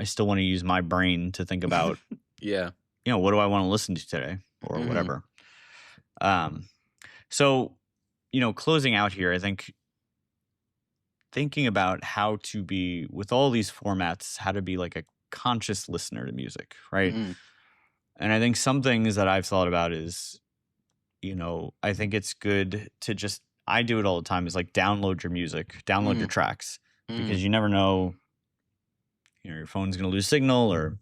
still want to use my brain to think about, what do I want to listen to today, or whatever. So, closing out here, I think thinking about how to be, with all these formats, how to be like a conscious listener to music, right? And I think some things that I've thought about is, I think it's good to I do it all the time, is like download your music, download your tracks, because you never know, your phone's going to lose signal, or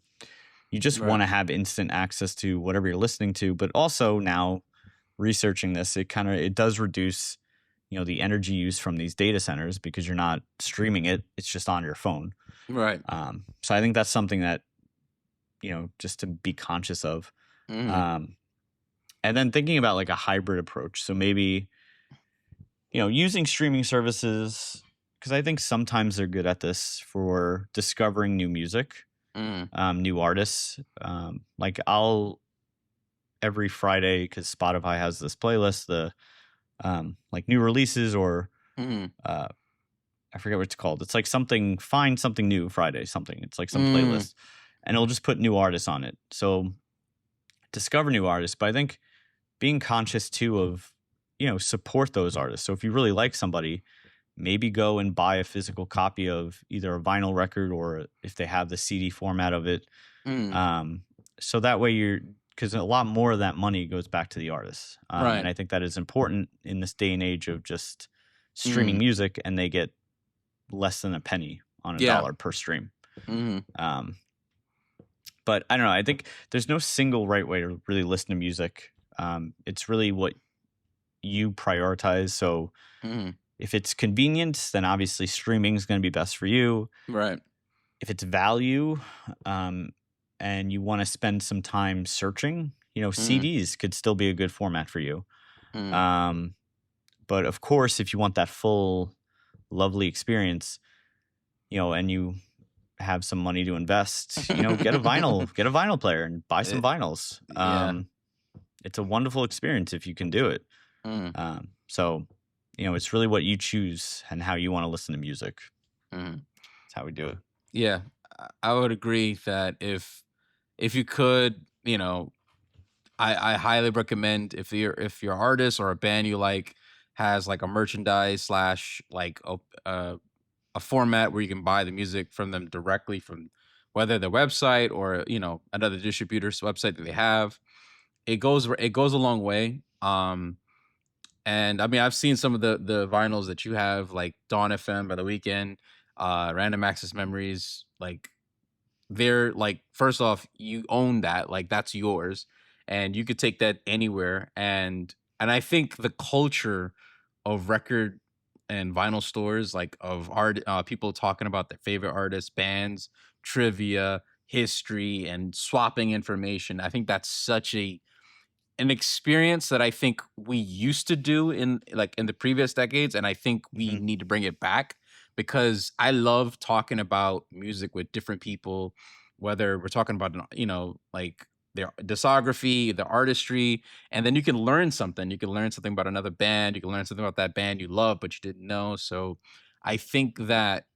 you just want to have instant access to whatever you're listening to. But also, now researching this, it does reduce, the energy use from these data centers, because you're not streaming it. It's just on your phone. Right. So I think that's something that, just to be conscious of. And then thinking about like a hybrid approach. So maybe, using streaming services, because I think sometimes they're good at this for discovering new music, new artists. Like every Friday, because Spotify has this playlist, the like new releases, or I forget what it's called. It's like find something new Friday, something. It's like some playlist, and it'll just put new artists on it. So discover new artists. But I think being conscious too of, support those artists. So if you really like somebody, maybe go and buy a physical copy of either a vinyl record, or if they have the CD format of it. So that way because a lot more of that money goes back to the artists. And I think that is important in this day and age of just streaming music, and they get less than a penny on a dollar per stream. But I don't know. I think there's no single right way to really listen to music. It's really what you prioritize. So if it's convenient, then obviously streaming is going to be best for you. Right. If it's value, and you want to spend some time searching, CDs could still be a good format for you. But of course, if you want that full, lovely experience, and you have some money to invest, get a vinyl player and buy some vinyls. It's a wonderful experience if you can do it. So, it's really what you choose and how you want to listen to music. That's how we do it. Yeah, I would agree that if you could, I highly recommend, if your artist or a band you like has like a merchandise / like a format where you can buy the music from them directly from whether their website or another distributor's website that they have, it goes a long way. And I mean, I've seen some of the vinyls that you have, like Dawn FM by The Weeknd, Random Access Memories. Like, they're like, first off, you own that, like that's yours, and you could take that anywhere. And I think the culture of record and vinyl stores, like of art, people talking about their favorite artists, bands, trivia, history, and swapping information. I think that's such an experience that I think we used to do in like in the previous decades, and I think we Mhm. need to bring it back because I love talking about music with different people, whether we're talking about like their discography, the artistry, and then you can learn something. You can learn something about another band. You can learn something about that band you love but you didn't know. So I think that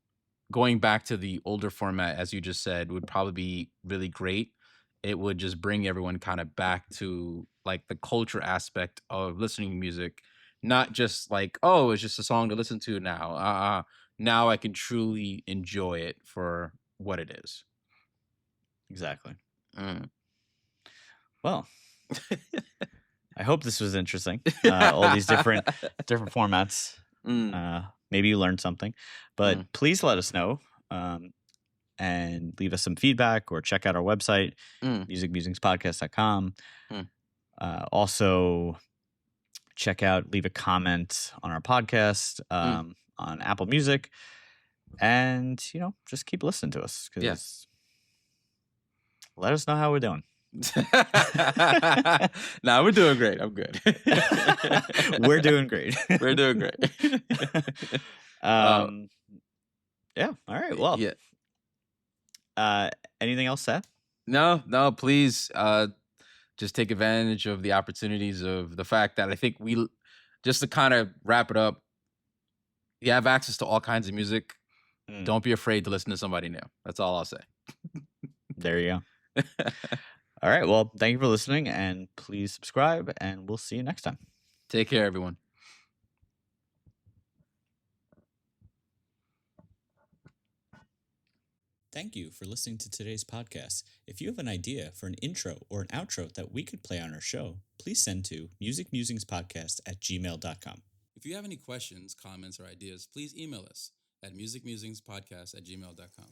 going back to the older format, as you just said, would probably be really great. It would just bring everyone kind of back to like the culture aspect of listening to music, not just like, oh, it's just a song to listen to now. Now I can truly enjoy it for what it is. Exactly. Mm. Well, I hope this was interesting. All these different formats. Mm. Maybe you learned something, but Mm. please let us know and leave us some feedback or check out our website, Mm. musicmusingspodcast.com. Mm. Also, leave a comment on our podcast Mm. on Apple Music, and just keep listening to us because let us know how we're doing. Nah, we're doing great. I'm good. We're doing great. We're doing great. Yeah. All right. Well, yeah. Anything else, Seth? No, please just take advantage of the opportunities of the fact that I think just to kind of wrap it up, you have access to all kinds of music. Don't be afraid to listen to somebody new. That's all I'll say. There you go. All right. Well, thank you for listening, and please subscribe, and we'll see you next time. Take care, everyone. Thank you for listening to today's podcast. If you have an idea for an intro or an outro that we could play on our show, please send to musicmusingspodcast@gmail.com. If you have any questions, comments, or ideas, please email us at musicmusingspodcast@gmail.com.